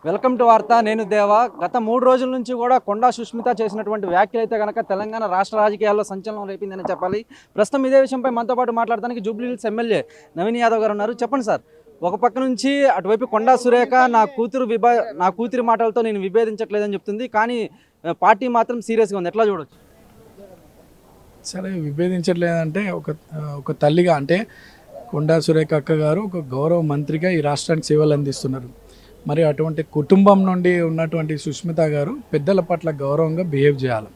Welcome to వార్త. నేను దేవా. గత 3 రోజుల నుంచి కూడా కొండా సుష్మిత చేసినటువంటి వ్యాఖ్యలు అయితే కనుక తెలంగాణ రాష్ట్ర రాజకీయాల్లో సంచలనం రేపిందని చెప్పాలి. ప్రస్తుతం ఇదే విషయంపై మనతో పాటు మాట్లాడడానికి జూబ్లీహిల్స్ ఎమ్మెల్యే నవీన్ యాదవ్ గారు ఉన్నారు. చెప్పండి సార్, ఒక పక్క నుంచి అటువైపు కొండా సురేఖ నా కూతురి మాటలతో నేను విభేదించట్లేదని చెప్తుంది, కానీ పార్టీ మాత్రం సీరియస్గా ఉంది. ఎట్లా చూడొచ్చు? సరే, విభేదించట్లేదంటే ఒక తల్లిగా అంటే కొండా సురేఖ అక్క గారు ఒక గౌరవ మంత్రిగా ఈ రాష్ట్రానికి సేవలు అందిస్తున్నారు. మరి అటువంటి కుటుంబం నుండి ఉన్నటువంటి సుష్మిత గారు పెద్దల పట్ల గౌరవంగా బిహేవ్ చేయాలి.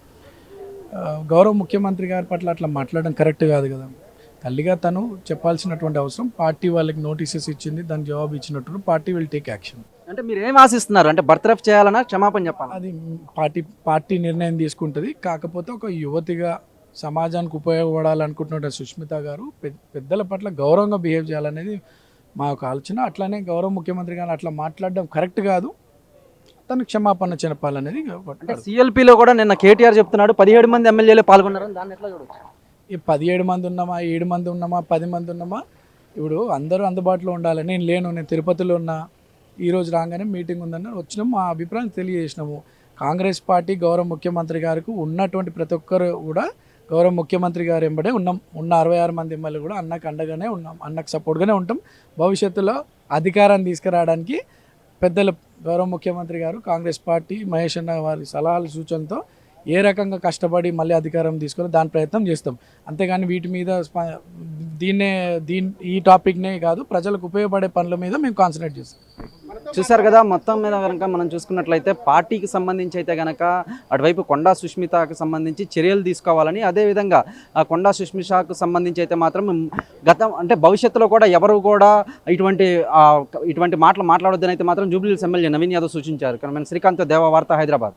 గౌరవ ముఖ్యమంత్రి గారి పట్ల అట్లా మాట్లాడడం కరెక్ట్ కాదు కదా. తల్లిగా తను చెప్పాల్సినటువంటి అవసరం, పార్టీ వాళ్ళకి నోటీసెస్ ఇచ్చింది, దానికి జవాబు ఇచ్చినట్టు పార్టీ విల్ టేక్ యాక్షన్. అంటే మీరు ఏం ఆశిస్తున్నారు? అంటే బర్తరఫ్ చేయాలన్నా క్షమాపణ చెప్పాలి? అది పార్టీ నిర్ణయం తీసుకుంటుంది. కాకపోతే ఒక యువతిగా సమాజానికి ఉపయోగపడాలనుకుంటున్న సుష్మిత గారు పెద్దల పట్ల గౌరవంగా బిహేవ్ చేయాలనేది మా యొక్క ఆలోచన. అట్లానే గౌరవ ముఖ్యమంత్రి గారు అట్లా మాట్లాడడం కరెక్ట్ కాదు, తను క్షమాపణ చెప్పాలనేది. సిఎల్పిలో కూడా నిన్న కేటీఆర్ చెప్తున్నాడు 17 మంది ఎమ్మెల్యేలు పాల్గొన్నారని. దాన్ని ఎట్లా చూడొచ్చు? ఈ 17 మంది ఉన్నామా, 7 మంది ఉన్నామా, 10 మంది ఉన్నామా, ఇప్పుడు అందరూ అందుబాటులో ఉండాలి. నేను తిరుపతిలో ఉన్నా, ఈరోజు రాగానే మీటింగ్ ఉందని వచ్చినాము, మా అభిప్రాయం తెలియజేసినాము. కాంగ్రెస్ పార్టీ గౌరవ ముఖ్యమంత్రి గారికి ఉన్నటువంటి ప్రతి ఒక్కరు కూడా గౌరవ ముఖ్యమంత్రి గారు వెంబడే ఉన్నాం. ఉన్న 66 మంది ఎమ్మెల్యేలు కూడా అన్నకు అండగానే ఉన్నాం, అన్నకు సపోర్ట్గానే ఉంటాం. భవిష్యత్తులో అధికారాన్ని తీసుకురావడానికి పెద్దల గౌరవ ముఖ్యమంత్రి గారు, కాంగ్రెస్ పార్టీ, మహేష్ అన్న వారి సలహాలు సూచనతో ఏ రకంగా కష్టపడి మళ్ళీ అధికారం తీసుకొని దాని ప్రయత్నం చేస్తాం. అంతేగాని వీటి మీద ఈ టాపిక్నే కాదు, ప్రజలకు ఉపయోగపడే పనుల మీద మేము కాన్సన్ట్రేట్ చేస్తాం. చూశారు కదా, మొత్తం మీద కనుక మనం చూసుకున్నట్లయితే పార్టీకి సంబంధించి అయితే కనుక అటువైపు కొండా సుష్మితకు సంబంధించి చర్యలు తీసుకోవాలని, అదేవిధంగా ఆ కొండా సుష్మితకు సంబంధించి అయితే మాత్రం భవిష్యత్తులో కూడా ఎవరు కూడా ఇటువంటి మాటలు మాట్లాడొద్దని అయితే మాత్రం జూబ్లీహిల్స్ ఎమ్మెల్యే నవీన్ యాదవ్ సూచించారు. శ్రీకాంత్ దేవా, వార్త, హైదరాబాద్.